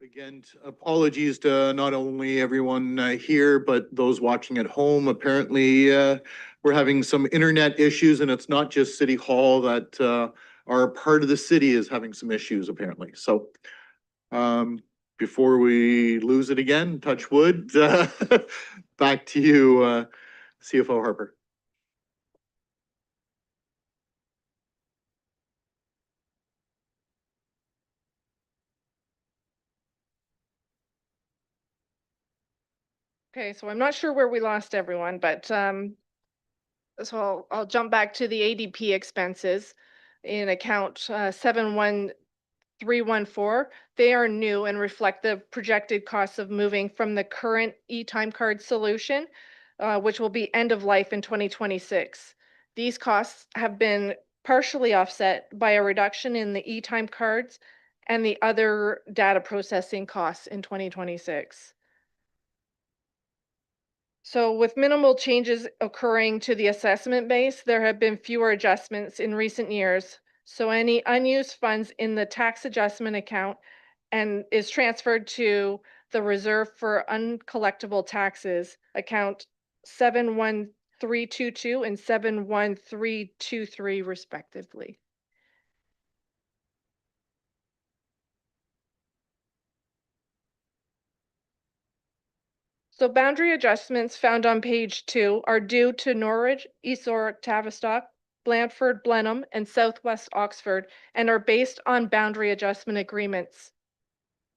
Again, apologies to not only everyone here, but those watching at home. Apparently, we're having some internet issues, and it's not just City Hall that are part of the city is having some issues, apparently. So before we lose it again, touch wood, back to you, CFO Harper. Okay, so I'm not sure where we lost everyone, but so I'll jump back to the ADP expenses in account 71314. They are new and reflect the projected costs of moving from the current e-time card solution, which will be end of life in 2026. These costs have been partially offset by a reduction in the e-time cards and the other data processing costs in 2026. So with minimal changes occurring to the assessment base, there have been fewer adjustments in recent years. So any unused funds in the tax adjustment account and is transferred to the reserve for uncollectible taxes account 71322 and 71323 respectively. So boundary adjustments found on page 2 are due to Norwich, Esor, Tavistock, Blandford, Blenheim, and Southwest Oxford, and are based on boundary adjustment agreements.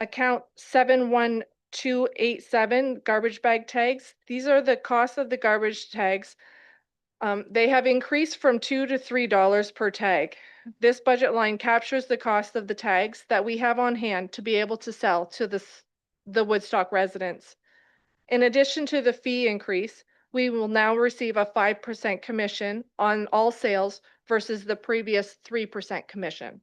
Account 71287 garbage bag tags. These are the cost of the garbage tags. They have increased from $2 to $3 per tag. This budget line captures the cost of the tags that we have on hand to be able to sell to the Woodstock residents. In addition to the fee increase, we will now receive a 5% commission on all sales versus the previous 3% commission.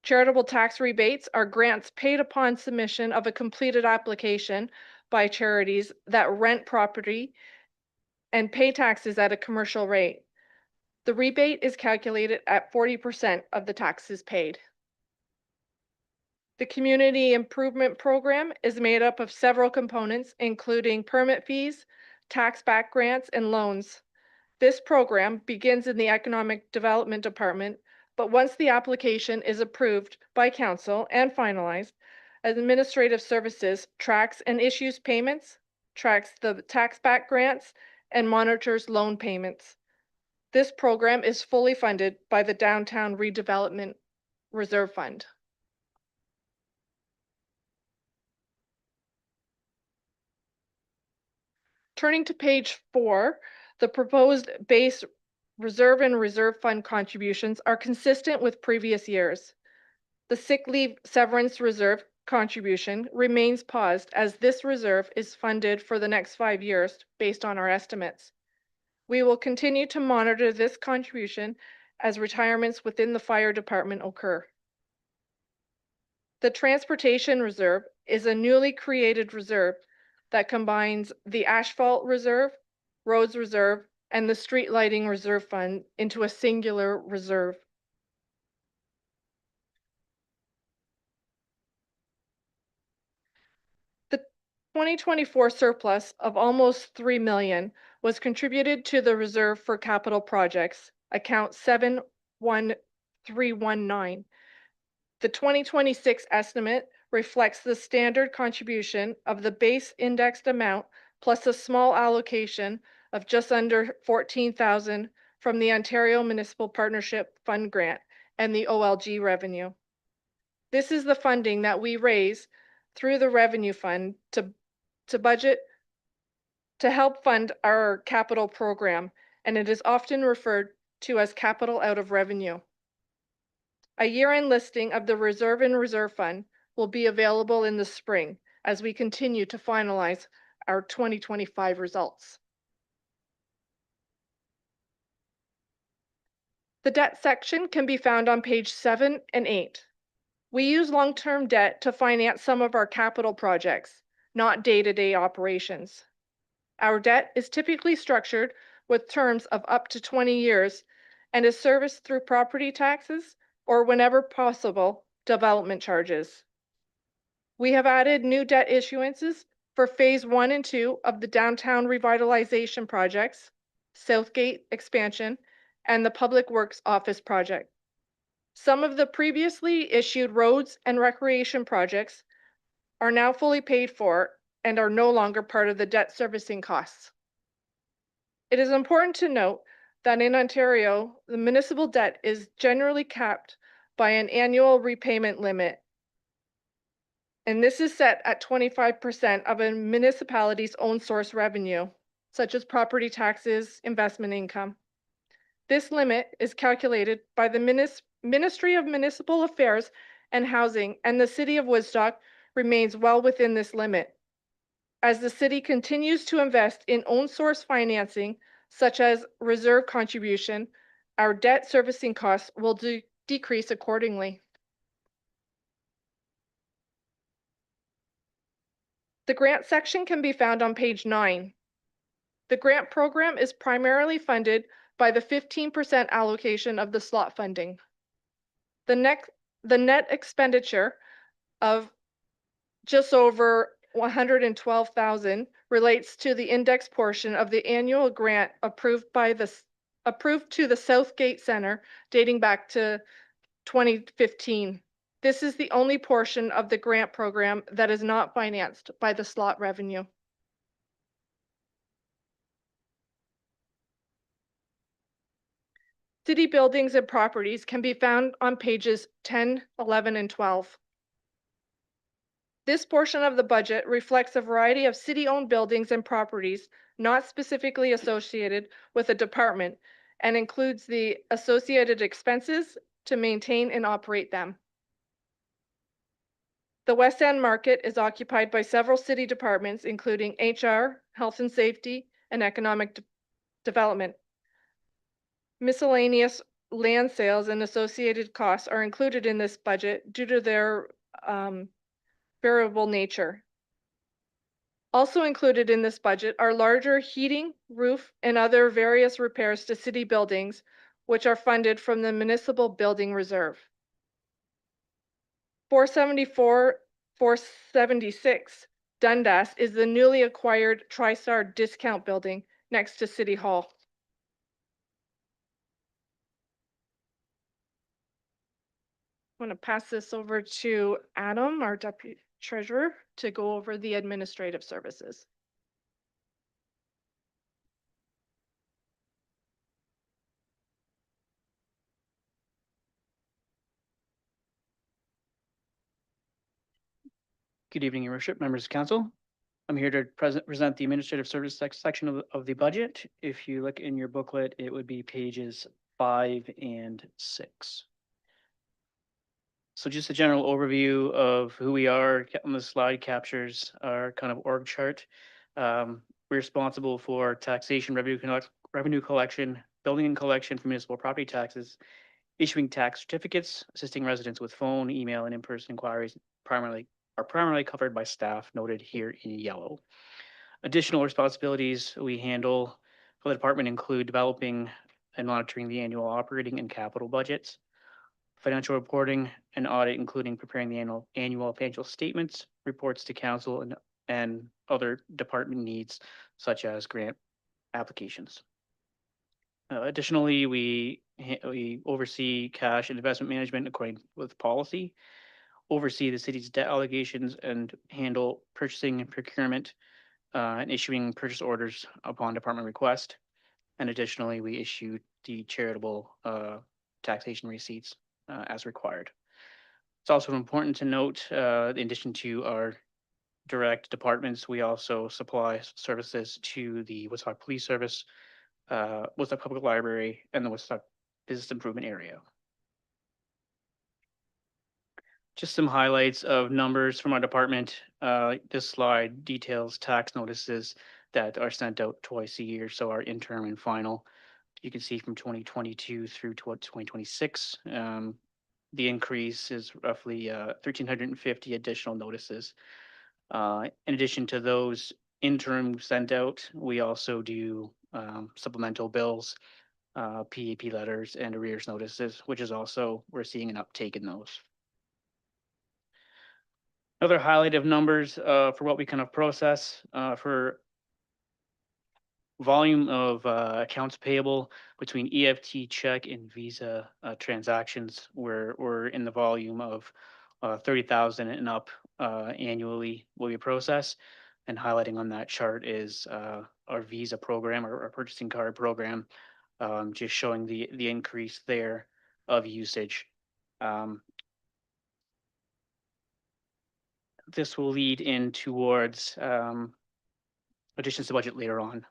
Charitable tax rebates are grants paid upon submission of a completed application by charities that rent property and pay taxes at a commercial rate. The rebate is calculated at 40% of the taxes paid. The Community Improvement Program is made up of several components, including permit fees, tax back grants, and loans. This program begins in the Economic Development Department, but once the application is approved by Council and finalized, Administrative Services tracks and issues payments, tracks the tax back grants, and monitors loan payments. This program is fully funded by the Downtown Redevelopment Reserve Fund. Turning to page 4, the proposed base reserve and reserve fund contributions are consistent with previous years. The sick leave severance reserve contribution remains paused as this reserve is funded for the next 5 years based on our estimates. We will continue to monitor this contribution as retirements within the fire department occur. The transportation reserve is a newly created reserve that combines the asphalt reserve, roads reserve, and the street lighting reserve fund into a singular reserve. The 2024 surplus of almost $3 million was contributed to the reserve for capital projects, account 71319. The 2026 estimate reflects the standard contribution of the base indexed amount plus a small allocation of just under $14,000 from the Ontario Municipal Partnership Fund grant and the OLG revenue. This is the funding that we raise through the revenue fund to budget to help fund our capital program, and it is often referred to as capital out of revenue. A year-end listing of the reserve and reserve fund will be available in the spring as we continue to finalize our 2025 results. The debt section can be found on page 7 and 8. We use long-term debt to finance some of our capital projects, not day-to-day operations. Our debt is typically structured with terms of up to 20 years and is serviced through property taxes or, whenever possible, development charges. We have added new debt issuances for phase 1 and 2 of the downtown revitalization projects, Southgate expansion, and the Public Works Office project. Some of the previously issued roads and recreation projects are now fully paid for and are no longer part of the debt servicing costs. It is important to note that in Ontario, the municipal debt is generally capped by an annual repayment limit, and this is set at 25% of a municipality's own source revenue, such as property taxes, investment income. This limit is calculated by the Ministry of Municipal Affairs and Housing, and the City of Woodstock remains well within this limit. As the city continues to invest in own source financing, such as reserve contribution, our debt servicing costs will decrease accordingly. The grant section can be found on page 9. The grant program is primarily funded by the 15% allocation of the slot funding. The net expenditure of just over 112,000 relates to the index portion of the annual grant approved to the Southgate Center dating back to 2015. This is the only portion of the grant program that is not financed by the slot revenue. City buildings and properties can be found on pages 10, 11, and 12. This portion of the budget reflects a variety of city-owned buildings and properties not specifically associated with a department and includes the associated expenses to maintain and operate them. The West End Market is occupied by several city departments, including HR, Health and Safety, and Economic Development. Miscellaneous land sales and associated costs are included in this budget due to their variable nature. Also included in this budget are larger heating, roof, and other various repairs to city buildings, which are funded from the Municipal Building Reserve. 474, 476 Dundas is the newly acquired TriStar discount building next to City Hall. I'm going to pass this over to Adam, our Deputy Treasurer, to go over the administrative services. Good evening, Your Worship, members of council. I'm here to present the administrative service section of the budget. If you look in your booklet, it would be pages 5 and 6. So just a general overview of who we are on the slide captures our kind of org chart. We're responsible for taxation, revenue collection, building and collection for municipal property taxes, issuing tax certificates, assisting residents with phone, email, and in-person inquiries, are primarily covered by staff noted here in yellow. Additional responsibilities we handle for the department include developing and monitoring the annual operating and capital budgets, financial reporting and audit, including preparing the annual financial statements, reports to council, and other department needs such as grant applications. Additionally, we oversee cash and investment management according with policy, oversee the city's debt obligations, and handle purchasing and procurement and issuing purchase orders upon department request. And additionally, we issue the charitable taxation receipts as required. It's also important to note, in addition to our direct departments, we also supply services to the Woodstock Police Service, Woodstock Public Library, and the Woodstock Business Improvement Area. Just some highlights of numbers from our department. This slide details tax notices that are sent out twice a year, so our interim and final. You can see from 2022 through to 2026, the increase is roughly 1,350 additional notices. In addition to those interim sent out, we also do supplemental bills, PAP letters, and arrears notices, which is also, we're seeing an uptake in those. Another highlight of numbers for what we kind of process for volume of accounts payable between EFT, check, and Visa transactions. We're in the volume of 30,000 and up annually will be processed. And highlighting on that chart is our Visa program, or our purchasing card program, just showing the increase there of usage. Um, this will lead in towards additions to budget later on.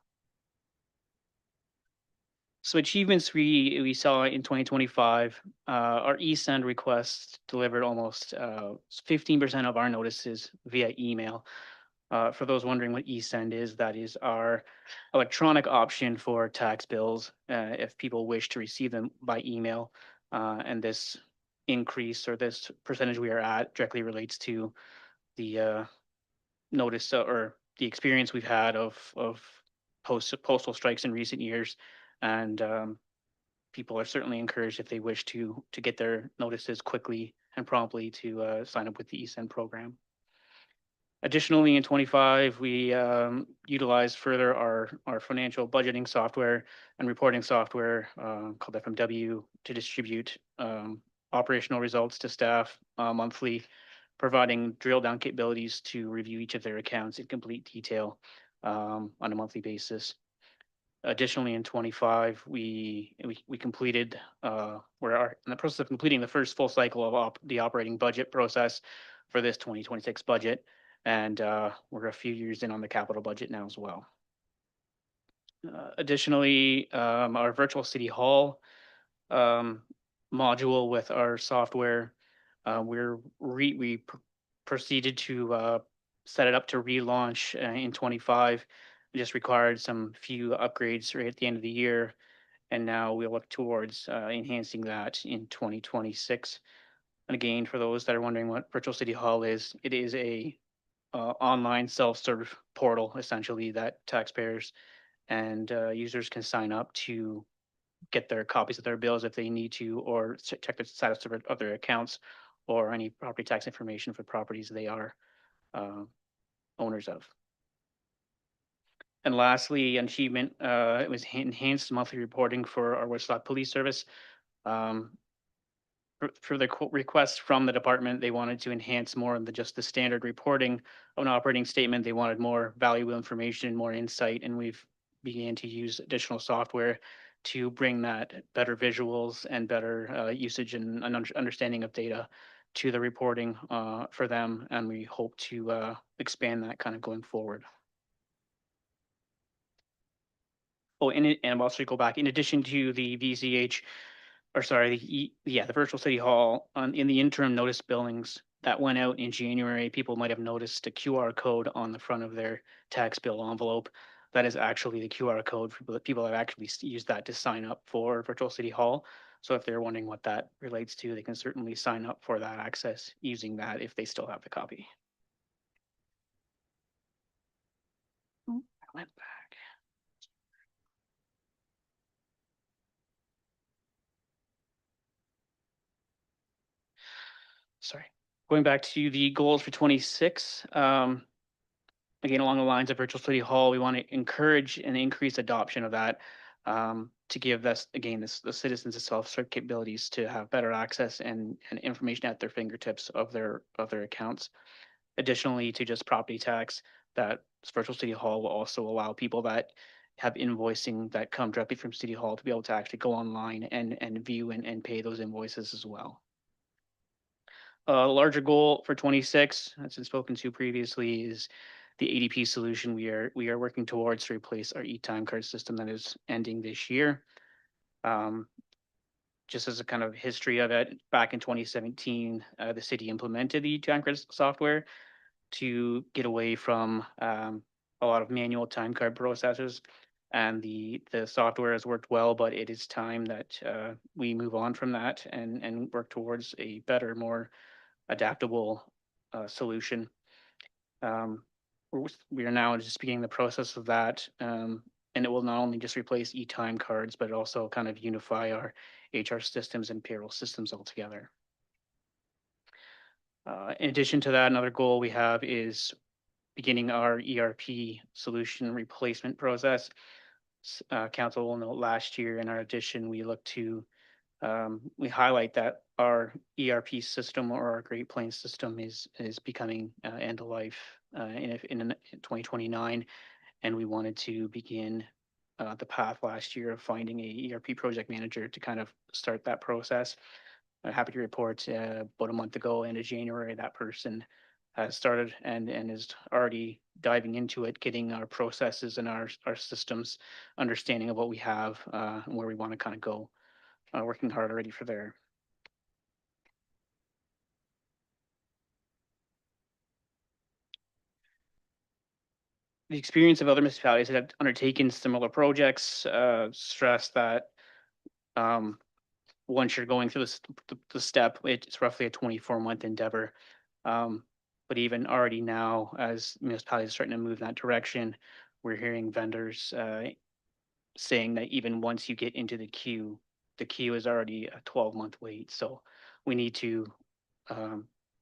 So achievements we saw in 2025, our eSend requests delivered almost 15% of our notices via email. For those wondering what eSend is, that is our electronic option for tax bills if people wish to receive them by email. And this increase, or this percentage we are at, directly relates to the notice or the experience we've had of postal strikes in recent years. And people are certainly encouraged, if they wish to get their notices quickly and promptly, to sign up with the eSend program. Additionally, in 25, we utilized further our financial budgeting software and reporting software called FMW to distribute operational results to staff monthly, providing drill down capabilities to review each of their accounts in complete detail on a monthly basis. Additionally, in 25, we completed, we're in the process of completing the first full cycle of the operating budget process for this 2026 budget. And we're a few years in on the capital budget now as well. Additionally, our virtual city hall module with our software, we proceeded to set it up to relaunch in 25. We just required some few upgrades right at the end of the year, and now we look towards enhancing that in 2026. And again, for those that are wondering what virtual city hall is, it is a online self-serve portal, essentially, that taxpayers and users can sign up to get their copies of their bills if they need to, or check the status of their accounts, or any property tax information for properties they are owners of. And lastly, an achievement, it was enhanced monthly reporting for our Woodstock Police Service. For the request from the department, they wanted to enhance more than just the standard reporting of an operating statement. They wanted more valuable information, more insight, and we've began to use additional software to bring that better visuals and better usage and understanding of data to the reporting for them. And we hope to expand that kind of going forward. Oh, and also go back, in addition to the VCH, or sorry, the virtual city hall, in the interim notice billings that went out in January, people might have noticed a QR code on the front of their tax bill envelope. That is actually the QR code for people have actually used that to sign up for virtual city hall. So if they're wondering what that relates to, they can certainly sign up for that access using that if they still have the copy. I went back. Sorry, going back to the goals for 26. Again, along the lines of virtual city hall, we want to encourage and increase adoption of that to give this, again, the citizens the self-serve capabilities to have better access and information at their fingertips of their accounts. Additionally, to just property tax, that virtual city hall will also allow people that have invoicing that come directly from city hall to be able to actually go online and view and pay those invoices as well. A larger goal for 26, that's been spoken to previously, is the ADP solution we are working towards to replace our e-time card system that is ending this year. Just as a kind of history of it, back in 2017, the city implemented the e-time card software to get away from a lot of manual time card processes. And the software has worked well, but it is time that we move on from that and work towards a better, more adaptable solution. We are now just beginning the process of that, and it will not only just replace e-time cards, but also kind of unify our HR systems and payroll systems altogether. In addition to that, another goal we have is beginning our ERP solution replacement process. Council will note last year in our addition, we look to we highlight that our ERP system or our Great Plains system is becoming end of life in 2029, and we wanted to begin the path last year of finding a ERP project manager to kind of start that process. I'm happy to report about a month ago, end of January, that person has started and is already diving into it, getting our processes and our systems, understanding of what we have and where we want to kind of go. Working hard already for there. The experience of other municipalities that have undertaken similar projects stress that um, once you're going through the step, it's roughly a 24-month endeavor. But even already now, as municipalities are starting to move in that direction, we're hearing vendors saying that even once you get into the queue is already a 12-month wait. So we need to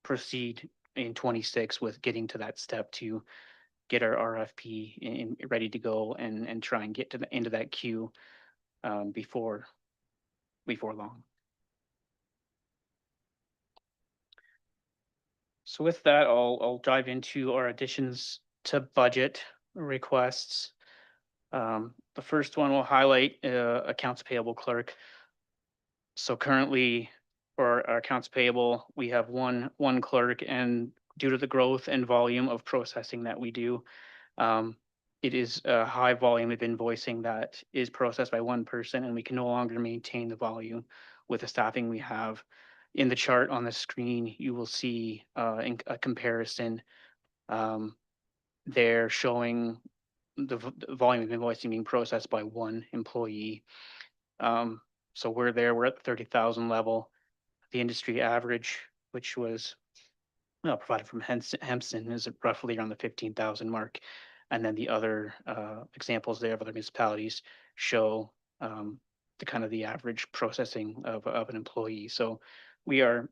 proceed in 26 with getting to that step to get our RFP ready to go and try and get to the end of that queue before long. So with that, I'll dive into our additions to budget requests. The first one will highlight accounts payable clerk. So currently for our accounts payable, we have one clerk, and due to the growth and volume of processing that we do, it is a high volume of invoicing that is processed by one person, and we can no longer maintain the volume with the staffing we have. In the chart on the screen, you will see a comparison there showing the volume of invoicing being processed by one employee. So we're at the 30,000 level. The industry average, which was provided from Hempson, is roughly around the 15,000 mark. And then the other examples there of other municipalities show the kind of the average processing of an employee. So we are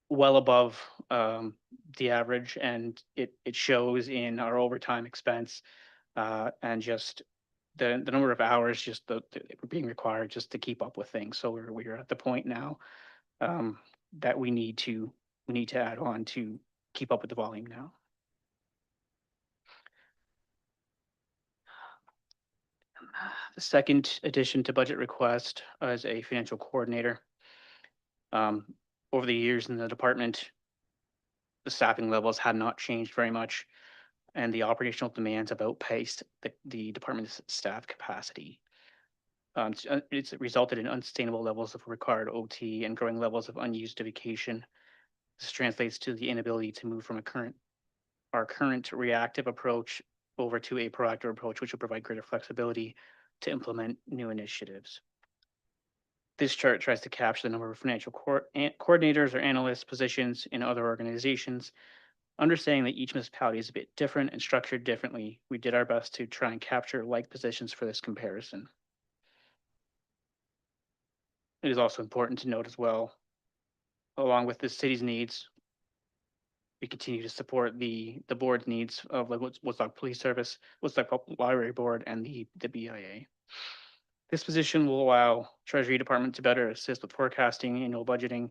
well above the average, and it shows in our overtime expense and just the number of hours just being required just to keep up with things. So we're at the point now that we need to add on to keep up with the volume now. The second addition to budget request is a financial coordinator. Over the years in the department, the staffing levels had not changed very much, and the operational demands have outpaced the department's staff capacity. It's resulted in unsustainable levels of required OT and growing levels of unused vacation. This translates to the inability to move from our current reactive approach over to a proactive approach, which will provide greater flexibility to implement new initiatives. This chart tries to capture the number of financial coordinators or analyst positions in other organizations. Understanding that each municipality is a bit different and structured differently, we did our best to try and capture like positions for this comparison. It is also important to note as well, along with the city's needs, we continue to support the board's needs of like Woodstock Police Service, Woodstock Public Library Board, and the BIA. This position will allow Treasury Department to better assist with forecasting, annual budgeting,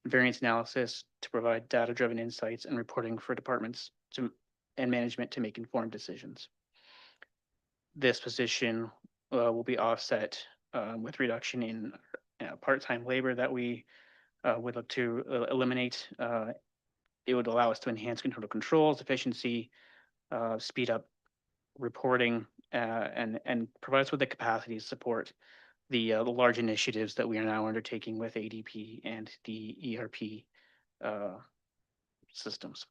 and variance analysis to provide data-driven insights and reporting for departments and management to make informed decisions. This position will be offset with reduction in part-time labor that we would look to eliminate. It would allow us to enhance internal controls, efficiency, speed up reporting, and provide us with the capacity to support the large initiatives that we are now undertaking with ADP and the ERP systems.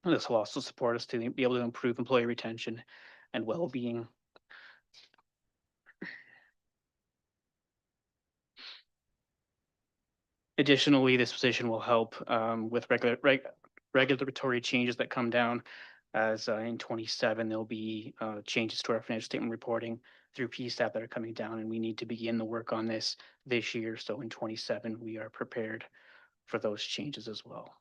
And this will also support us to be able to improve employee retention and well-being. Additionally, this position will help with regulatory changes that come down, as in 27 there'll be changes to our financial statement reporting through PSAP that are coming down, and we need to begin the work on this year. So in 27 we are prepared for those changes as well.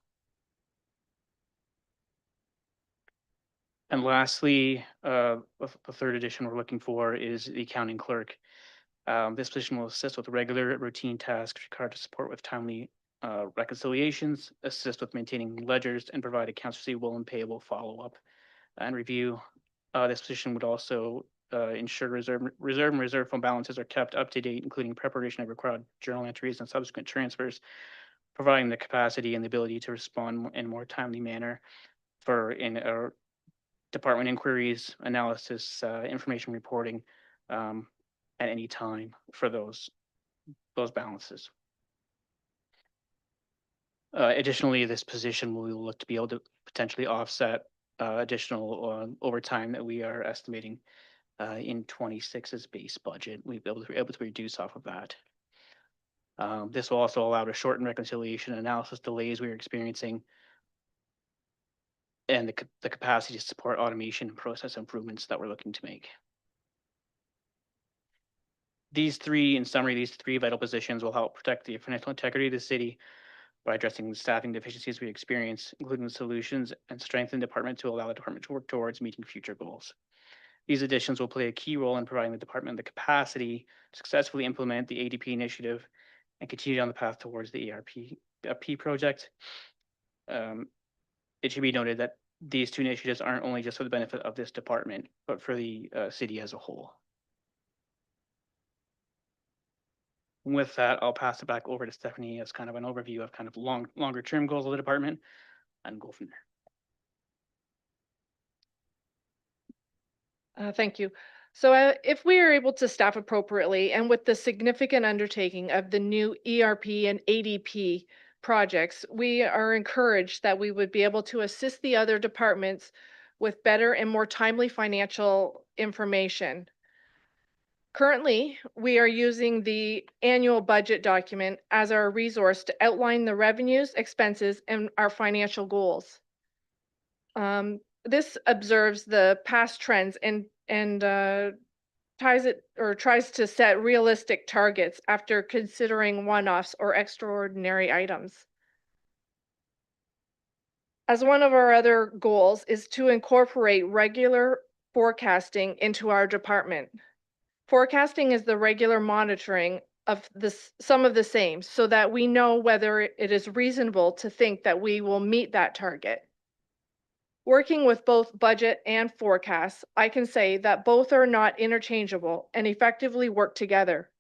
And lastly, the third addition we're looking for is the accounting clerk. This position will assist with regular routine tasks required to support with timely reconciliations, assist with maintaining ledgers, and provide accounts receivable and payable follow-up and review. This position would also ensure reserve fund balances are kept up to date, including preparation of required journal entries and subsequent transfers, providing the capacity and the ability to respond in a more timely manner for department inquiries, analysis, information reporting at any time for those balances. Additionally, this position will look to be able to potentially offset additional overtime that we are estimating in 26's base budget. We'll be able to reduce off of that. This will also allow to shorten reconciliation and analysis delays we are experiencing, and the capacity to support automation and process improvements that we're looking to make. In summary, these three vital positions will help protect the financial integrity of the city by addressing the staffing deficiencies we experience, including the solutions and strengthen the department to allow the department to work towards meeting future goals. These additions will play a key role in providing the department the capacity to successfully implement the ADP initiative and continue down the path towards the ERP project. It should be noted that these two initiatives aren't only just for the benefit of this department, but for the city as a whole. With that, I'll pass it back over to Stephanie as kind of an overview of kind of longer term goals of the department and go from there. Thank you. So if we are able to staff appropriately and with the significant undertaking of the new ERP and ADP projects, we are encouraged that we would be able to assist the other departments with better and more timely financial information. Currently, we are using the annual budget document as our resource to outline the revenues, expenses, and our financial goals. This observes the past trends and tries to set realistic targets after considering one-offs or extraordinary items. As one of our other goals is to incorporate regular forecasting into our department. Forecasting is the regular monitoring of some of the same so that we know whether it is reasonable to think that we will meet that target. Working with both budget and forecasts, I can say that both are not interchangeable and effectively work together.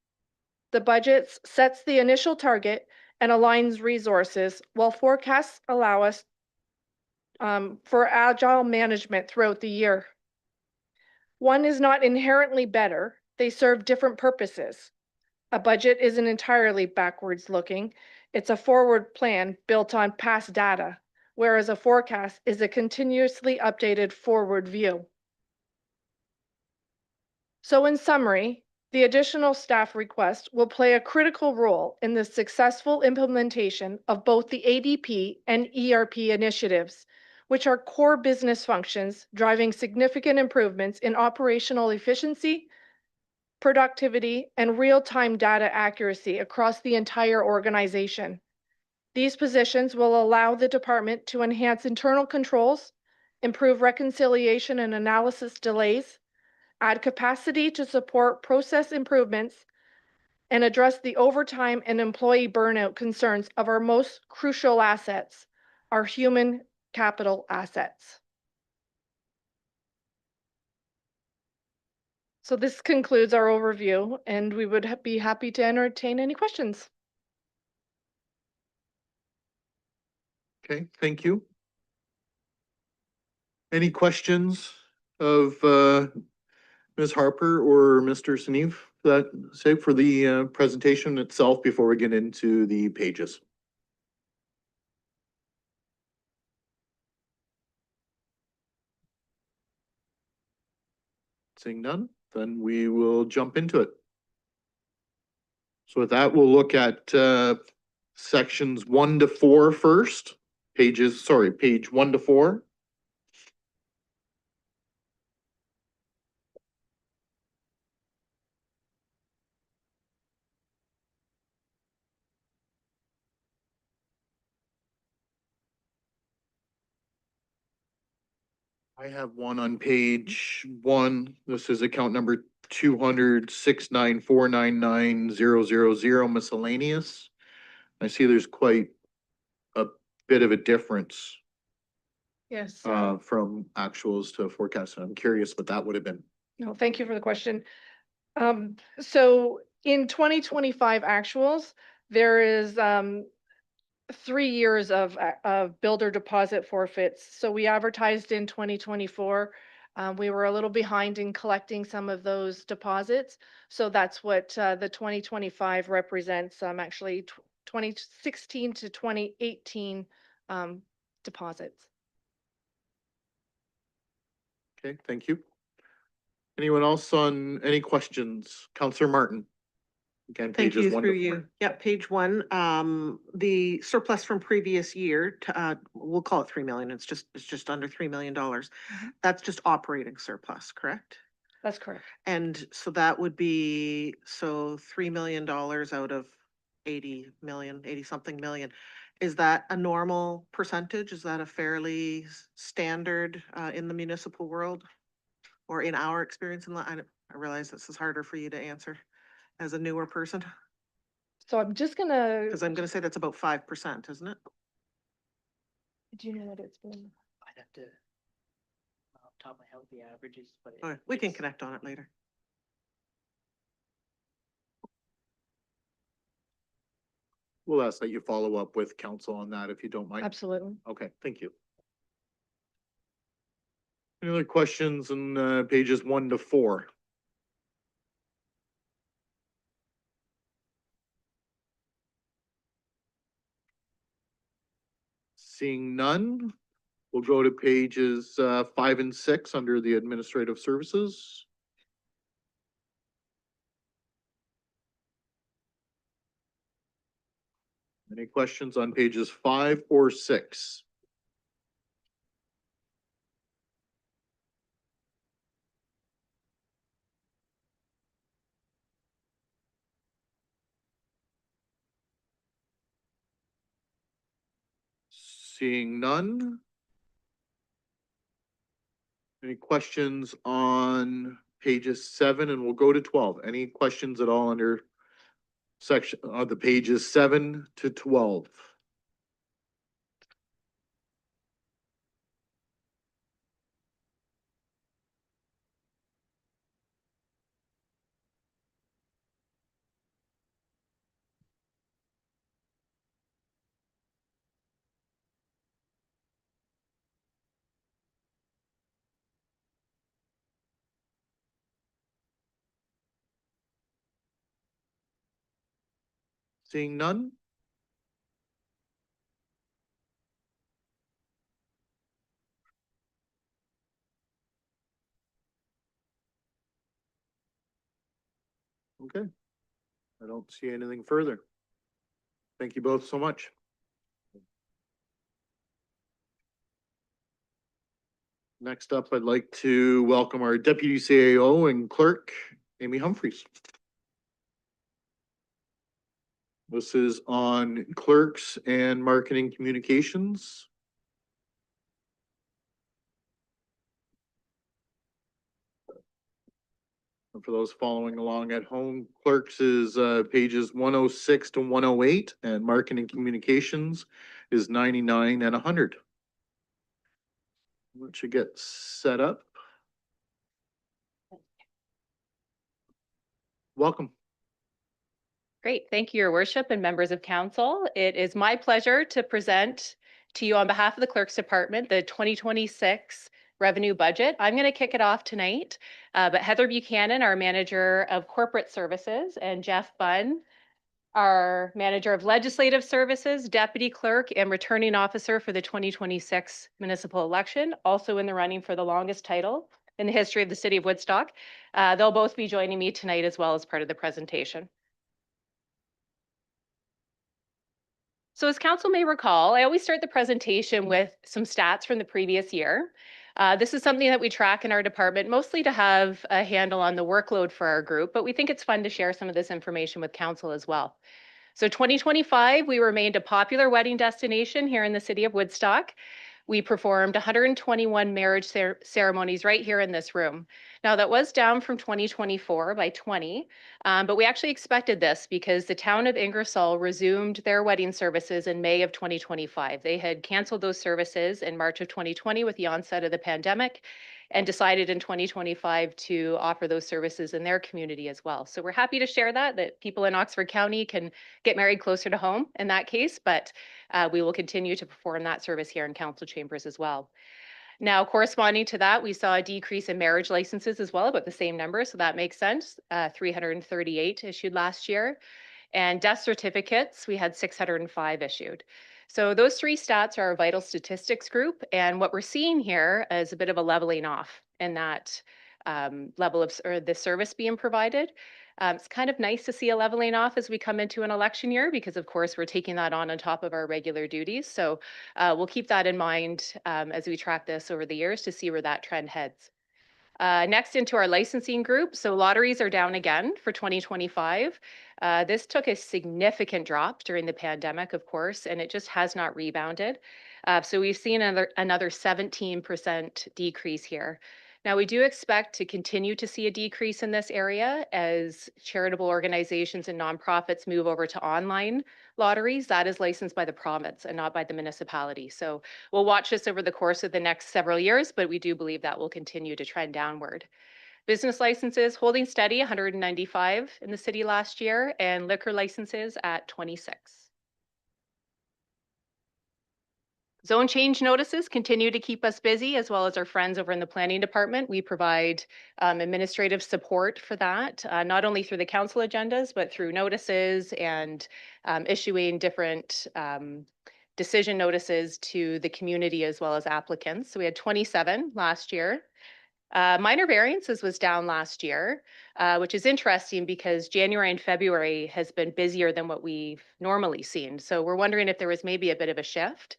The budget sets the initial target and aligns resources, while forecasts allow us for agile management throughout the year. One is not inherently better, they serve different purposes. A budget isn't entirely backwards looking, it's a forward plan built on past data, whereas a forecast is a continuously updated forward view. So in summary, the additional staff request will play a critical role in the successful implementation of both the ADP and ERP initiatives, which are core business functions driving significant improvements in operational efficiency, productivity, and real-time data accuracy across the entire organization. These positions will allow the department to enhance internal controls, improve reconciliation and analysis delays, add capacity to support process improvements, and address the overtime and employee burnout concerns of our most crucial assets, our human capital assets. So this concludes our overview, and we would be happy to entertain any questions. Okay, thank you. Any questions of Ms. Harper or Mr. Sneeve that say for the presentation itself before we get into the pages? Seeing none, then we will jump into it. So with that, we'll look at sections 1 to 4 first. Page 1 to 4. I have one on page 1. This is account number 200-69499-000 miscellaneous. I see there's quite a bit of a difference Yes. from actuals to forecast. I'm curious what that would have been. No, thank you for the question. So in 2025 actuals, there is 3 years of builder deposit forfeits. So we advertised in 2024. We were a little behind in collecting some of those deposits. So that's what the 2025 represents, actually 2016 to 2018 deposits. Okay, thank you. Anyone else on any questions? Counselor Martin. Again, Thank pages you, 1 through to 4. you. Yeah, page 1, the surplus from previous year, we'll call it 3 million. It's just under $3 million. That's just operating surplus, correct? That's correct. And so that would be, so $3 million out of 80 million, 80 something million. Is that a normal percentage? Is that a fairly standard in the municipal world? Or in our experience I realize this is harder for you to answer as a newer person. So I'm just gonna, Because I'm gonna say that's about 5%, isn't it? do you know what it's been? I'd have to, off the top of my head, the averages, but. Okay, we can it's- connect on it later. We'll ask that you follow up with council on that if you don't mind. Absolutely. Okay, thank you. Any other questions on pages 1 to 4? Seeing none, we'll go to pages 5 and 6 under the administrative services. Any questions on pages 5 or 6? Seeing none. Any questions on pages 7, and we'll go to 12. Any questions at all under section of the pages 7 to 12? Seeing none? Okay. I don't see anything further. Thank you both so much. Next up, I'd like to welcome our Deputy CAO and Clerk, Amy Humphreys. This is on clerks and marketing communications. And for those following along at home, clerks is pages 106 to 108, and marketing communications is 99 and 100. Once you get set up. Welcome. Great. Thank you, Your Worship and members of council. It is my pleasure to present to you on behalf of the Clerk's Department the 2026 revenue budget. I'm going to kick it off tonight, but Heather Buchanan, our Manager of Corporate Services, and Jeff Bunn, our Manager of Legislative Services, Deputy Clerk, and Returning Officer for the 2026 municipal election, also in the running for the longest title in the history of the City of Woodstock. They'll both be joining me tonight as well as part of the presentation. So as council may recall, I always start the presentation with some stats from the previous year. This is something that we track in our department, mostly to have a handle on the workload for our group, but we think it's fun to share some of this information with council as well. So 2025, we remained a popular wedding destination here in the City of Woodstock. we performed 121 marriage ceremonies right here in this room. Now, that was down from 2024 by 20, but we actually expected this because the town of Ingersoll resumed their wedding services in May of 2025. They had canceled those services in March of 2020 with the onset of the pandemic, and decided in 2025 to offer those services in their community as well. So we're happy to share that people in Oxford County can get married closer to home in that case, but we will continue to perform that service here in council chambers as well. Now, corresponding to that, we saw a decrease in marriage licenses as well, about the same number, so that makes sense. 338 issued last year. And death certificates, we had 605 issued. So those three stats are our vital statistics group. And what we're seeing here is a bit of a leveling off in that level of or the service being provided. It's kind of nice to see a leveling off as we come into an election year, because of course we're taking that on top of our regular duties. So we'll keep that in mind as we track this over the years to see where that trend heads. Next, into our licensing group. So lotteries are down again for 2025. This took a significant drop during the pandemic, of course, and it just has not rebounded. So we've seen another 17% decrease here. Now, we do expect to continue to see a decrease in this area as charitable organizations and nonprofits move over to online lotteries. That is licensed by the province and not by the municipality. So we'll watch this over the course of the next several years, but we do believe that will continue to trend downward. Business licenses holding steady, 195 in the city last year, and liquor licenses at 26. Zone change notices continue to keep us busy, as well as our friends over in the planning department. We provide administrative support for that, not only through the council agendas, but through notices and issuing different decision notices to the community as well as applicants. So we had 27 last year. Minor variances was down last year, which is interesting because January and February has been busier than what we've normally seen. So we're wondering if there was maybe a bit of a shift.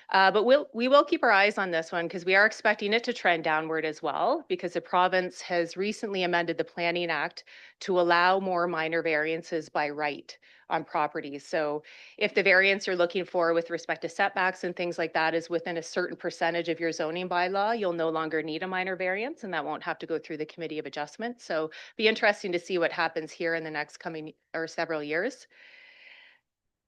But we will keep our eyes on this one because we are expecting it to trend downward as well, because the province has recently amended the Planning Act to allow more minor variances by right on properties. So if the variance you're looking for with respect to setbacks and things like that is within a certain percentage of your zoning bylaw, you'll no longer need a minor variance, and that won't have to go through the Committee of Adjustment. So be interesting to see what happens here in the next coming or several years.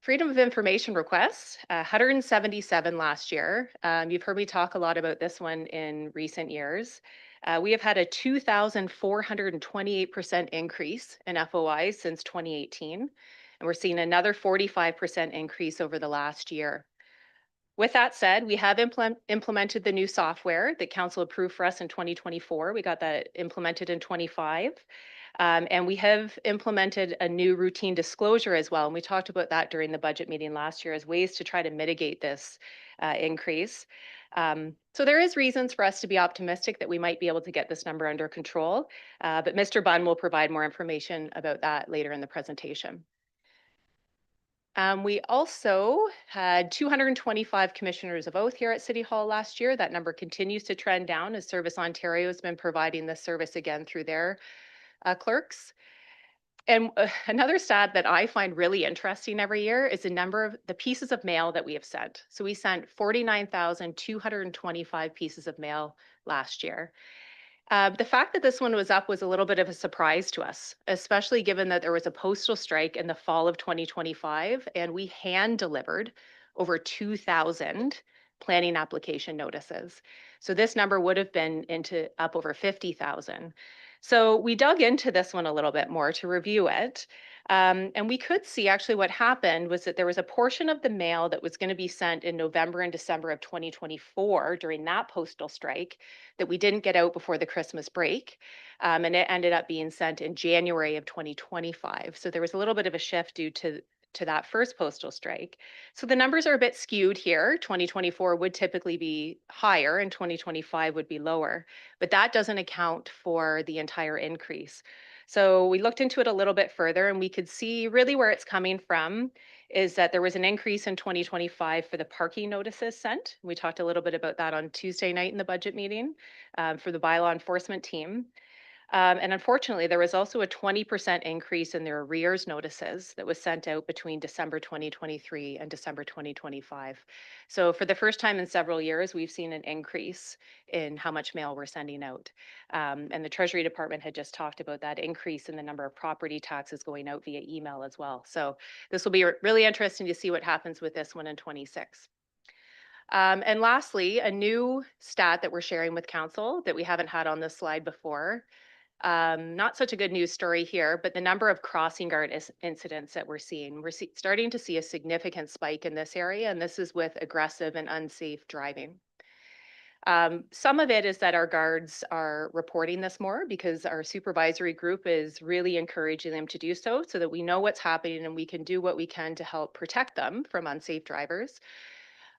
Freedom of information requests, 177 last year. You've heard me talk a lot about this one in recent years. We have had a 2,428% increase in FOIs since 2018, and we're seeing another 45% increase over the last year. With that said, we have implemented the new software that council approved for us in 2024. We got that implemented in 25. And we have implemented a new routine disclosure as well. And we talked about that during the budget meeting last year as ways to try to mitigate this increase. So there is reasons for us to be optimistic that we might be able to get this number under control. But Mr. Bunn will provide more information about that later in the presentation. We also had 225 commissioners of oath here at City Hall last year. That number continues to trend down as Service Ontario has been providing this service again through their clerks. And another stat that I find really interesting every year is the number of the pieces of mail that we have sent. So we sent 49,225 pieces of mail last year. The fact that this one was up was a little bit of a surprise to us, especially given that there was a postal strike in the fall of 2025, and we hand delivered over 2,000 planning application notices. So this number would have been up over 50,000. So we dug into this one a little bit more to review it. And we could see actually what happened was that there was a portion of the mail that was going to be sent in November and December of 2024 during that postal strike that we didn't get out before the Christmas break. And it ended up being sent in January of 2025. So there was a little bit of a shift due to that first postal strike. So the numbers are a bit skewed here. 2024 would typically be higher and 2025 would be lower, but that doesn't account for the entire increase. So we looked into it a little bit further and we could see really where it's coming from is that there was an increase in 2025 for the parking notices sent. We talked a little bit about that on Tuesday night in the budget meeting for the bylaw enforcement team. And unfortunately, there was also a 20% increase in their arrears notices that was sent out between December 2023 and December 2025. So for the first time in several years, we've seen an increase in how much mail we're sending out. And the Treasury Department had just talked about that increase in the number of property taxes going out via email as well. So this will be really interesting to see what happens with this one in 26. And lastly, a new stat that we're sharing with council that we haven't had on this slide before. Not such a good news story here, but the number of crossing guard incidents that we're seeing, starting to see a significant spike in this area, and this is with aggressive and unsafe driving. Some of it is that our guards are reporting this more because our supervisory group is really encouraging them to do so that we know what's happening and we can do what we can to help protect them from unsafe drivers.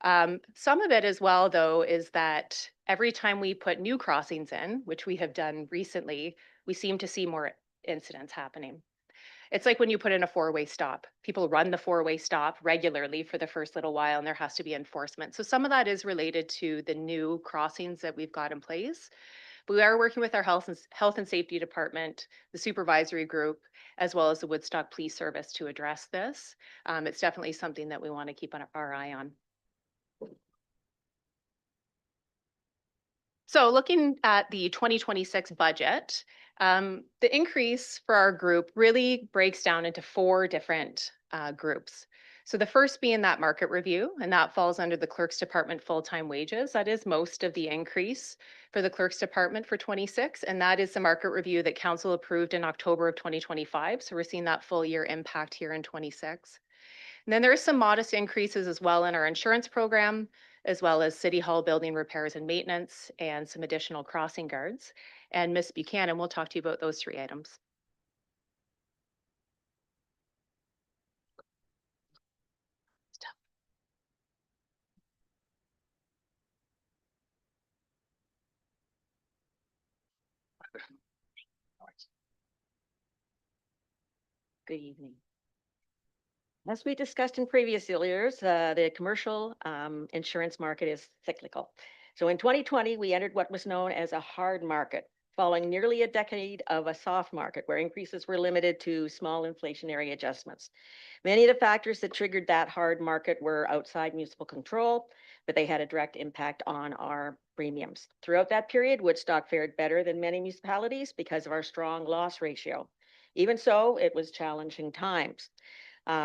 Some of it as well, though, is that every time we put new crossings in, which we have done recently, we seem to see more incidents happening. It's like when you put in a four-way stop. People run the four-way stop regularly for the first little while, and there has to be enforcement. So some of that is related to the new crossings that we've got in place. But we are working with our health and safety department, the supervisory group, as well as the Woodstock Police Service to address this. It's definitely something that we want to keep our eye on. So looking at the 2026 budget, the increase for our group really breaks down into four different groups. So the first being that market review, and that falls under the Clerk's Department full-time wages. That is most of the increase for the Clerk's Department for 26, and that is the market review that Council approved in October of 2025. So we're seeing that full year impact here in 26. And then there are some modest increases as well in our insurance program, as well as City Hall building repairs and maintenance, and some additional crossing guards. And Ms. Buchanan will talk to you about those three items. Good evening. As we discussed in previous years, the commercial insurance market is cyclical. So in 2020, we entered what was known as a hard market, following nearly a decade of a soft market where increases were limited to small inflationary adjustments. Many of the factors that triggered that hard market were outside municipal control, but they had a direct impact on our premiums. Throughout that period, Woodstock fared better than many municipalities because of our strong loss ratio. Even so, it was challenging times.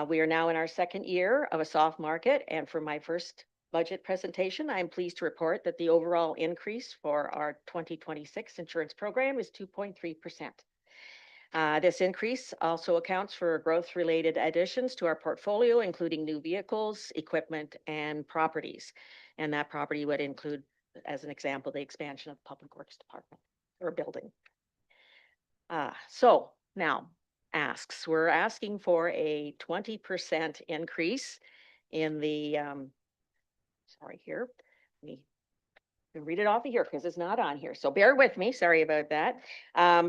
We are now in our second year of a soft market, and for my first budget presentation, I am pleased to report that the overall increase for our 2026 insurance program is 2.3%. This increase also accounts for growth-related additions to our portfolio, including new vehicles, equipment, and properties. And that property would include, as an example, the expansion of the Public Works Department or building. So now, we're asking for a 20% increase in the, sorry here, let me read it off of here because it's not on here. So bear with me, sorry about that.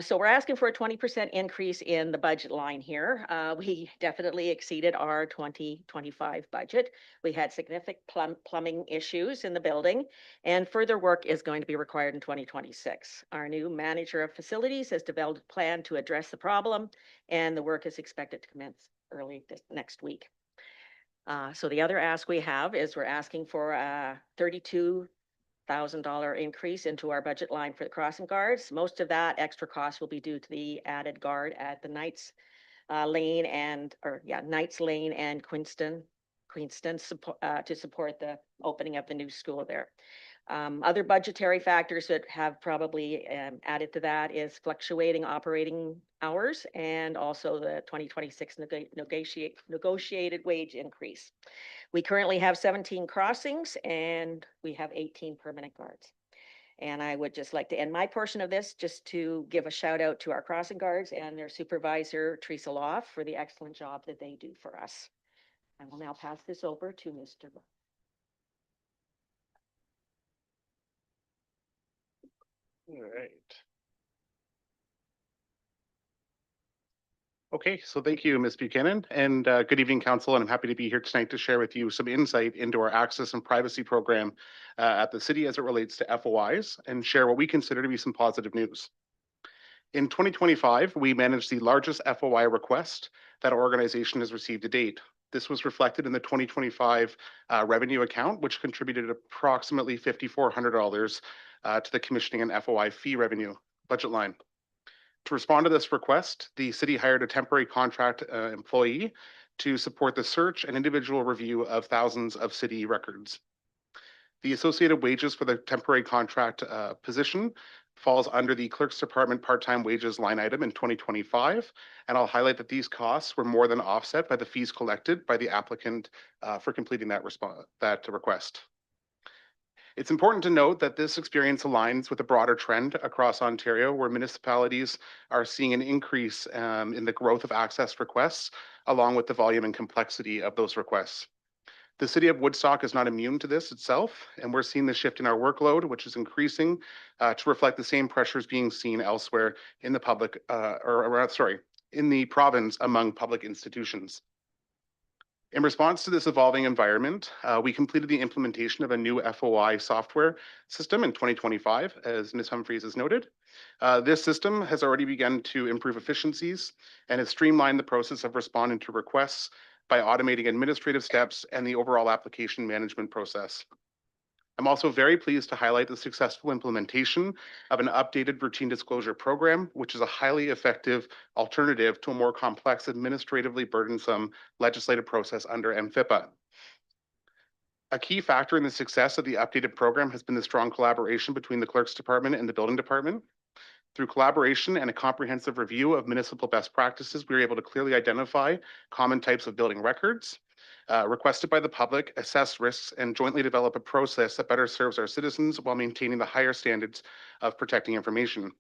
So we're asking for a 20% increase in the budget line here. We definitely exceeded our 2025 budget. We had significant plumbing issues in the building, and further work is going to be required in 2026. Our new manager of facilities has developed a plan to address the problem, and the work is expected to commence early next week. So the other ask we have is we're asking for a $32,000 increase into our budget line for the crossing guards. Most of that extra cost will be due to the added guard at the Knights Lane and Queenston to support the opening of the new school there. Other budgetary factors that have probably added to that is fluctuating operating hours and also the 2026 negotiated wage increase. We currently have 17 crossings and we have 18 permanent guards. And I would just like to end my portion of this just to give a shout out to our crossing guards and their supervisor, Teresa Loff, for the excellent job that they do for us. I will now pass this over to Mr. All right. Okay, so thank you, Ms. Buchanan, and good evening, Council. And I'm happy to be here tonight to share with you some insight into our access and privacy program at the city as it relates to FOIs and share what we consider to be some positive news. In 2025, we managed the largest FOI request that our organization has received to date. This was reflected in the 2025 revenue account, which contributed approximately $5,400 to the commissioning and FOI fee revenue budget line. To respond to this request, the city hired a temporary contract employee to support the search and individual review of thousands of city records. The associated wages for the temporary contract position falls under the Clerk's Department part-time wages line item in 2025, and I'll highlight that these costs were more than offset by the fees collected by the applicant for completing that request. It's important to note that this experience aligns with a broader trend across Ontario, where municipalities are seeing an increase in the growth of access requests, along with the volume and complexity of those requests. The city of Woodstock is not immune to this itself, and we're seeing the shift in our workload, which is increasing to reflect the same pressures being seen elsewhere in the public, in the province among public institutions. In response to this evolving environment, we completed the implementation of a new FOI software system in 2025, as Ms. Humphries has noted. This system has already begun to improve efficiencies and has streamlined the process of responding to requests by automating administrative steps and the overall application management process. I'm also very pleased to highlight the successful implementation of an updated routine disclosure program, which is a highly effective alternative to a more complex, administratively burdensome legislative process under MFIPA. A key factor in the success of the updated program has been the strong collaboration between the Clerk's Department and the Building Department. Through collaboration and a comprehensive review of municipal best practices, we were able to clearly identify common types of building records requested by the public, assess risks, and jointly develop a process that better serves our citizens while maintaining the higher standards of protecting information.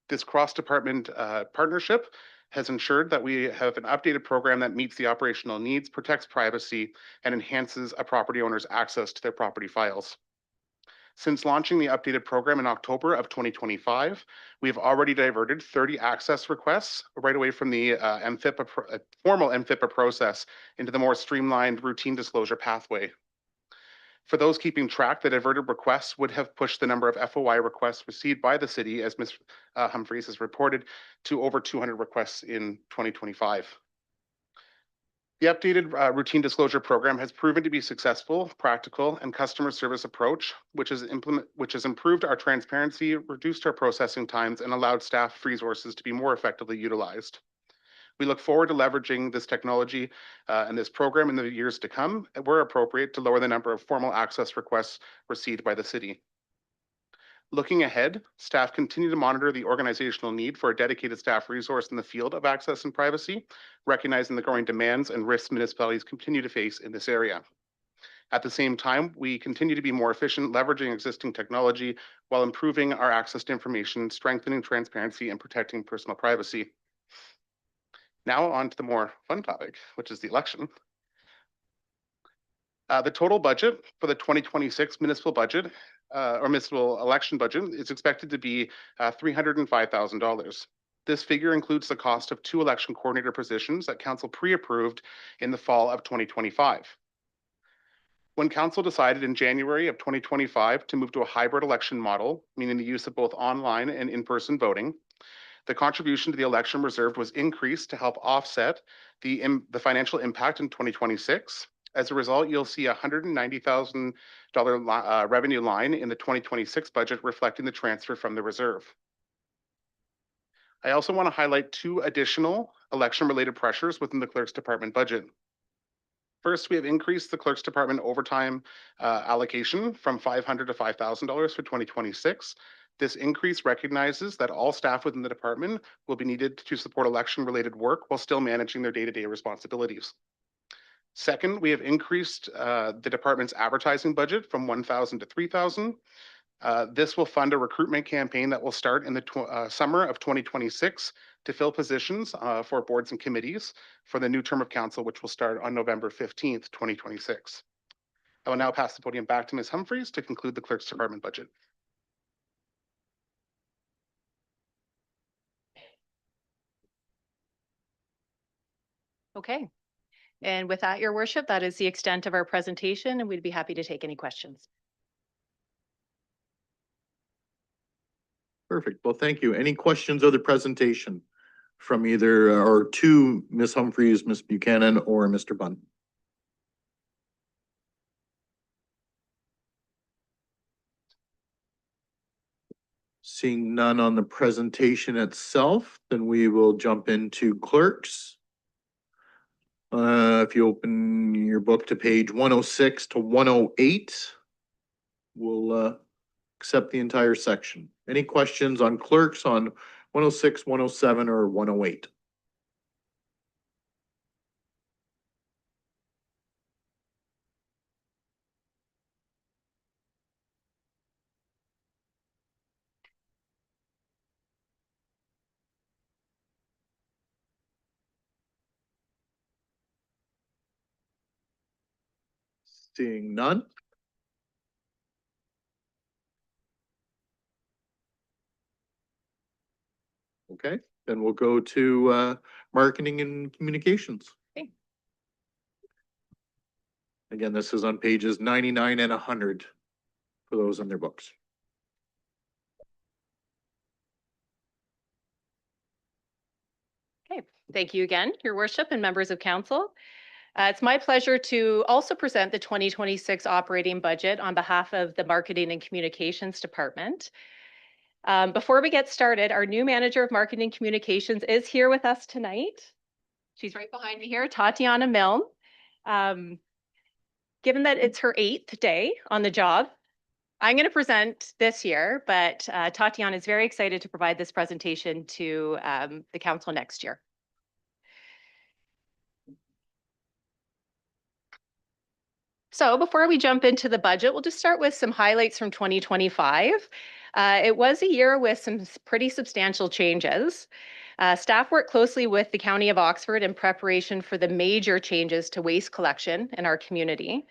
This cross-department partnership has ensured that we have an updated program that meets the operational needs, protects privacy, and enhances a property owner's access to their property files. Since launching the updated program in October of 2025, we have already diverted 30 access requests right away from the formal MFIPA process into the more streamlined routine disclosure pathway. For those keeping track, the diverted requests would have pushed the number of FOI requests received by the city, as Ms. Humphries has reported, to over 200 requests in 2025. The updated routine disclosure program has proven to be successful, practical, and customer service approach, which has improved our transparency, reduced our processing times, and allowed staff resources to be more effectively utilized. We look forward to leveraging this technology and this program in the years to come, where appropriate, to lower the number of formal access requests received by the city. Looking ahead, staff continue to monitor the organizational need for a dedicated staff resource in the field of access and privacy, recognizing the growing demands and risks municipalities continue to face in this area. At the same time, we continue to be more efficient, leveraging existing technology while improving our access to information, strengthening transparency, and protecting personal privacy. Now on to the more fun topic, which is the election. The total budget for the 2026 municipal budget or municipal election budget is expected to be $305,000. This figure includes the cost of 2 election coordinator positions that council pre-approved in the fall of 2025. When council decided in January of 2025 to move to a hybrid election model, meaning the use of both online and in-person voting, the contribution to the election reserve was increased to help offset the financial impact in 2026. As a result, you'll see a $190,000 revenue line in the 2026 budget reflecting the transfer from the reserve. I also want to highlight 2 additional election-related pressures within the Clerk's Department budget. First, we have increased the Clerk's Department overtime allocation from $500 to $5,000 for 2026. This increase recognizes that all staff within the department will be needed to support election-related work while still managing their day-to-day responsibilities. Second, we have increased the department's advertising budget from $1,000 to $3,000. This will fund a recruitment campaign that will start in the summer of 2026 to fill positions for boards and committees for the new term of council, which will start on November 15th, 2026. I will now pass the podium back to Ms. Humphries to conclude the Clerk's Department budget. Okay. And with that, Your Worship, that is the extent of our presentation, and we'd be happy to take any questions. Perfect. Well, thank you. Any questions of the presentation from either or to Ms. Humphries, Ms. Buchanan, or Mr. Bunn? Seeing none on the presentation itself, then we will jump into clerks. If you open your book to page 106 to 108, we'll accept the entire section. Any questions on clerks on 106, 107, or 108? Seeing none. Okay, then we'll go to marketing and communications. Okay. Again, this is on pages 99 and 100 for those in their books. Okay, thank you again, Your Worship and members of council. It's my pleasure to also present the 2026 operating budget on behalf of the Marketing and Communications Department. Before we get started, our new manager of Marketing and Communications is here with us tonight. She's right behind me here, Tatiana Milne. Given that it's her 8th day on the job, I'm going to present this year, but Tatiana is very excited to provide this presentation to the council next year. So before we jump into the budget, we'll just start with some highlights from 2025. It was a year with some pretty substantial changes. Staff worked closely with the County of Oxford in preparation for the major changes to waste collection in our community.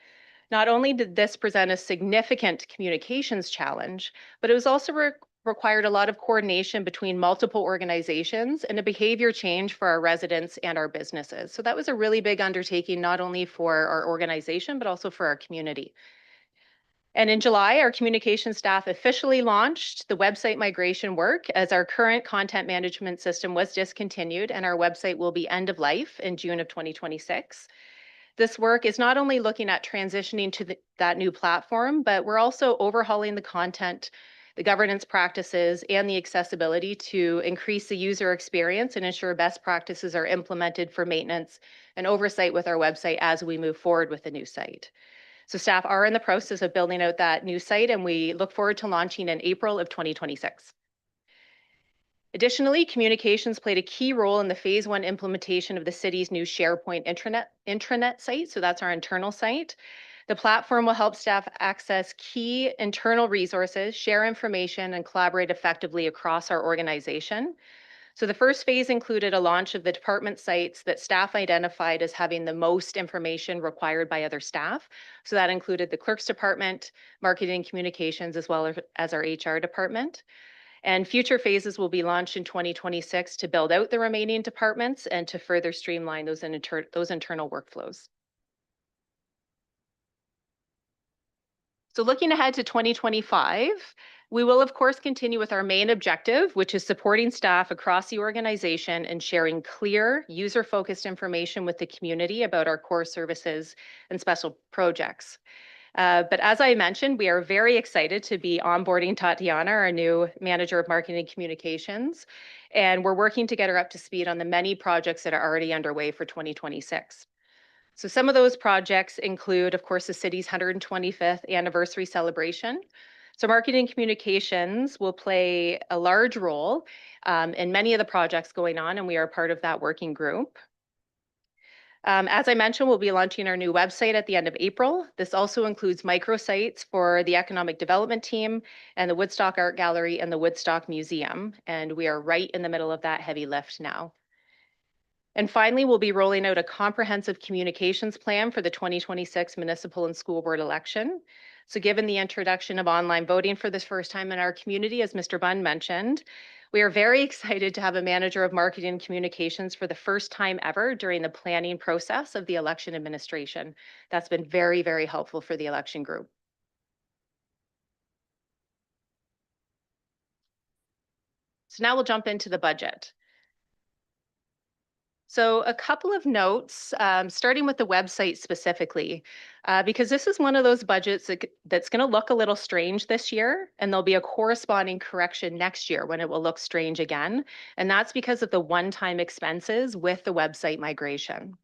Not only did this present a significant communications challenge, but it was also required a lot of coordination between multiple organizations and a behavior change for our residents and our businesses. So that was a really big undertaking, not only for our organization, but also for our community. And in July, our communication staff officially launched the website migration work as our current content management system was discontinued and our website will be end of life in June of 2026. This work is not only looking at transitioning to that new platform, but we're also overhauling the content, the governance practices, and the accessibility to increase the user experience and ensure best practices are implemented for maintenance and oversight with our website as we move forward with the new site. So staff are in the process of building out that new site, and we look forward to launching in April of 2026. Additionally, communications played a key role in the phase 1 implementation of the city's new SharePoint intranet site. So that's our internal site. The platform will help staff access key internal resources, share information, and collaborate effectively across our organization. So the first phase included a launch of the department sites that staff identified as having the most information required by other staff. So that included the clerks department, marketing communications, as well as our HR department. And future phases will be launched in 2026 to build out the remaining departments and to further streamline those internal workflows. So looking ahead to 2025, we will of course continue with our main objective, which is supporting staff across the organization and sharing clear, user-focused information with the community about our core services and special projects. But as I mentioned, we are very excited to be onboarding Tatiana, our new manager of marketing and communications, and we're working to get her up to speed on the many projects that are already underway for 2026. So some of those projects include, of course, the city's 125th anniversary celebration. So marketing communications will play a large role in many of the projects going on, and we are part of that working group. As I mentioned, we'll be launching our new website at the end of April. This also includes microsites for the economic development team and the Woodstock Art Gallery and the Woodstock Museum. And we are right in the middle of that heavy lift now. And finally, we'll be rolling out a comprehensive communications plan for the 2026 municipal and school board election. So given the introduction of online voting for this first time in our community, as Mr. Bunn mentioned, we are very excited to have a manager of marketing and communications for the first time ever during the planning process of the election administration. That's been very, very helpful for the election group. So now we'll jump into the budget. So a couple of notes, starting with the website specifically, because this is one of those budgets that's going to look a little strange this year, and there'll be a corresponding correction next year when it will look strange again. And that's because of the one-time expenses with the website migration.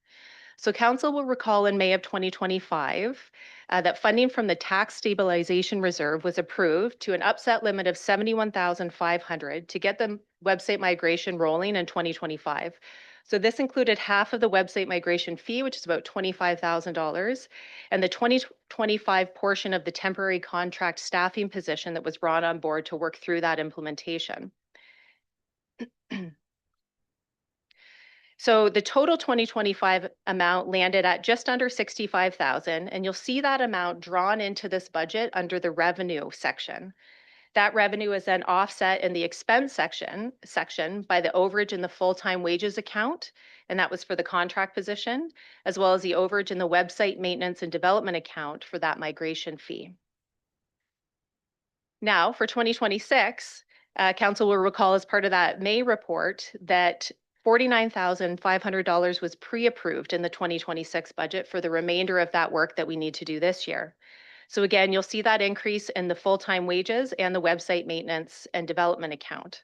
So council will recall in May of 2025 that funding from the tax stabilization reserve was approved to an upset limit of 71,500 to get the website migration rolling in 2025. So this included half of the website migration fee, which is about $25,000, and the 2025 portion of the temporary contract staffing position that was brought on board to work through that implementation. So the total 2025 amount landed at just under 65,000, and you'll see that amount drawn into this budget under the revenue section. That revenue is then offset in the expense section by the overage in the full-time wages account, and that was for the contract position, as well as the overage in the website maintenance and development account for that migration fee. Now, for 2026, council will recall as part of that May report that $49,500 was pre-approved in the 2026 budget for the remainder of that work that we need to do this year. So again, you'll see that increase in the full-time wages and the website maintenance and development account.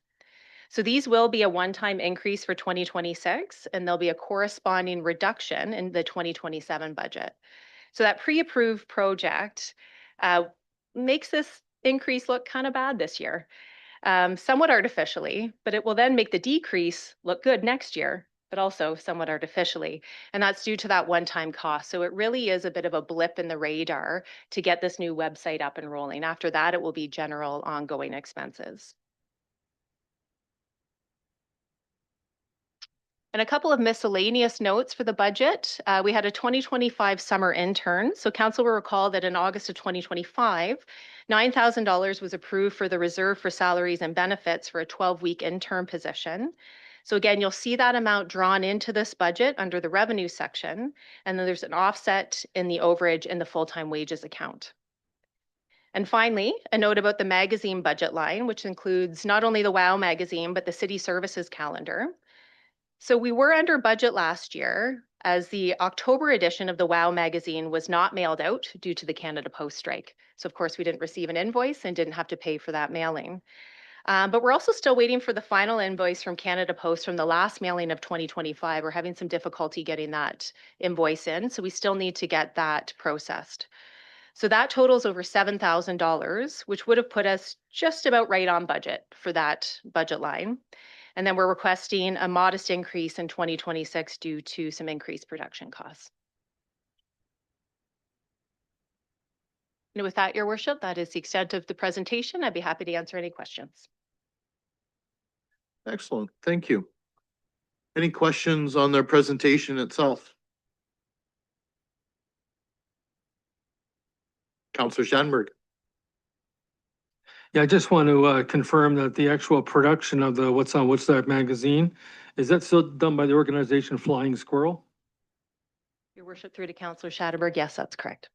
So these will be a one-time increase for 2026, and there'll be a corresponding reduction in the 2027 budget. So that pre-approved project makes this increase look kind of bad this year, somewhat artificially, but it will then make the decrease look good next year, but also somewhat artificially. And that's due to that one-time cost. So it really is a bit of a blip in the radar to get this new website up and rolling. After that, it will be general ongoing expenses. And a couple of miscellaneous notes for the budget. We had a 2025 summer intern. So council will recall that in August of 2025, $9,000 was approved for the reserve for salaries and benefits for a 12-week intern position. So again, you'll see that amount drawn into this budget under the revenue section, and then there's an offset in the overage in the full-time wages account. And finally, a note about the magazine budget line, which includes not only the WOW magazine, but the city services calendar. So we were under budget last year as the October edition of the WOW magazine was not mailed out due to the Canada Post strike. So of course we didn't receive an invoice and didn't have to pay for that mailing. But we're also still waiting for the final invoice from Canada Post from the last mailing of 2025. We're having some difficulty getting that invoice in, so we still need to get that processed. So that totals over $7,000, which would have put us just about right on budget for that budget line. And then we're requesting a modest increase in 2026 due to some increased production costs. And with that, Your Worship, that is the extent of the presentation. I'd be happy to answer any questions. Excellent, thank you. Any questions on their presentation itself? Councillor Schanberg. Yeah, I just want to confirm that the actual production of the What's on Woodstock magazine, is that still done by the organization Flying Squirrel? Your Worship, through to Councillor Schatterberg, yes, that's correct.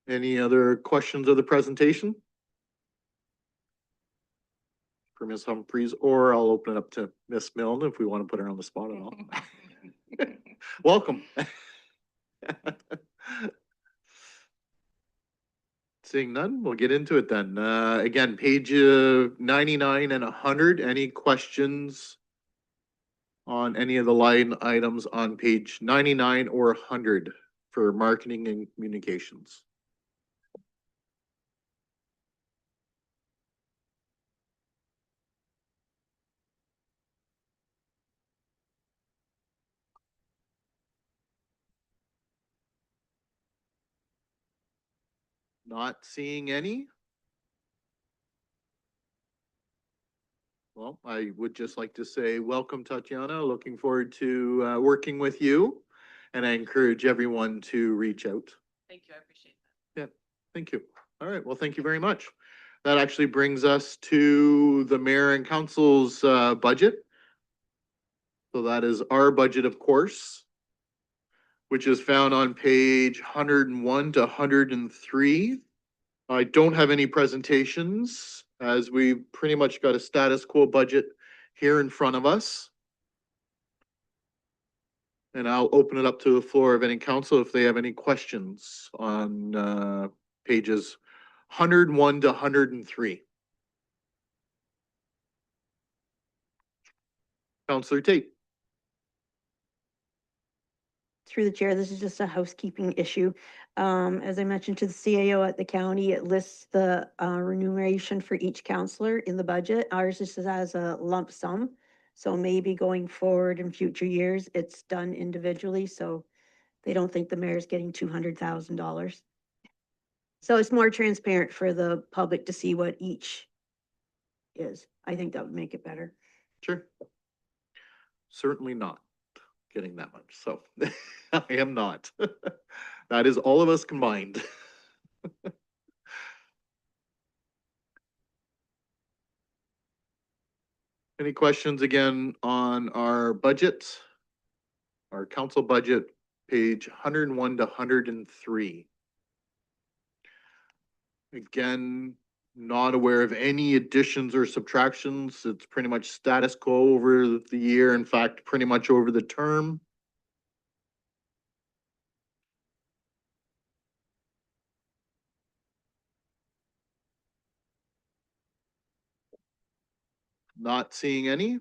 Any other questions of the presentation? For Ms. Humphries, or I'll open it up to Ms. Milne if we want to put her on the spot at all. Welcome. Seeing none, we'll get into it then. Again, page 99 and 100. Any questions on any of the line items on page 99 or 100 for marketing and communications? Not seeing any. Well, I would just like to say welcome, Tatiana. Looking forward to working with you. And I encourage everyone to reach out. Thank you, I appreciate that. Yeah, thank you. All right, well, thank you very much. That actually brings us to the mayor and council's budget. So that is our budget, of course. which is found on page 101 to 103. I don't have any presentations, as we pretty much got a status quo budget here in front of us. And I'll open it up to the floor of any council if they have any questions on pages 101 to 103. Councillor Tate. Through the chair, this is just a housekeeping issue. As I mentioned to the CAO at the county, it lists the remuneration for each counselor in the budget. Ours is as a lump sum. So maybe going forward in future years, it's done individually, so they don't think the mayor's getting $200,000. So it's more transparent for the public to see what each is. I think that would make it better. Sure. Certainly not getting that much, so I am not. That is all of us combined. Any questions again on our budget? Our council budget, page 101 to 103. Again, not aware of any additions or subtractions. It's pretty much status quo over the year. In fact, pretty much over the term. Not seeing any.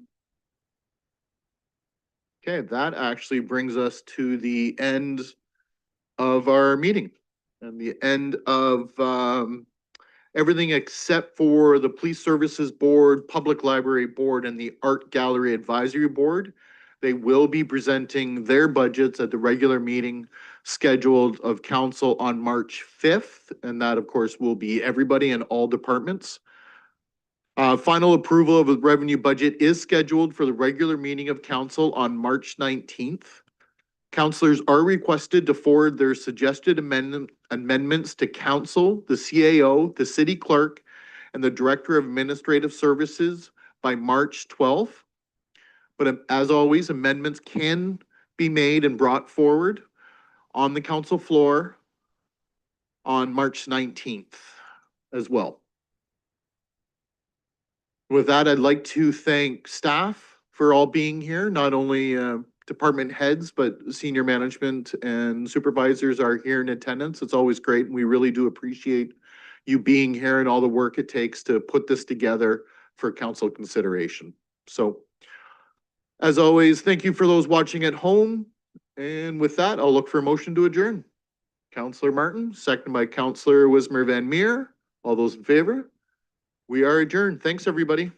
Okay, that actually brings us to the end of our meeting and the end of everything except for the Police Services Board, Public Library Board, and the Art Gallery Advisory Board. They will be presenting their budgets at the regular meeting scheduled of council on March 5th. And that, of course, will be everybody in all departments. Final approval of the revenue budget is scheduled for the regular meeting of council on March 19th. Councilors are requested to forward their suggested amendments to council, the CAO, the city clerk, and the Director of Administrative Services by March 12th. But as always, amendments can be made and brought forward on the council floor on March 19th as well. With that, I'd like to thank staff for all being here, not only department heads, but senior management and supervisors are here in attendance. It's always great, and we really do appreciate you being here and all the work it takes to put this together for council consideration. So, as always, thank you for those watching at home. And with that, I'll look for a motion to adjourn. Councillor Martin, second by Councillor Wismer Van Meer. All those in favor? We are adjourned. Thanks, everybody.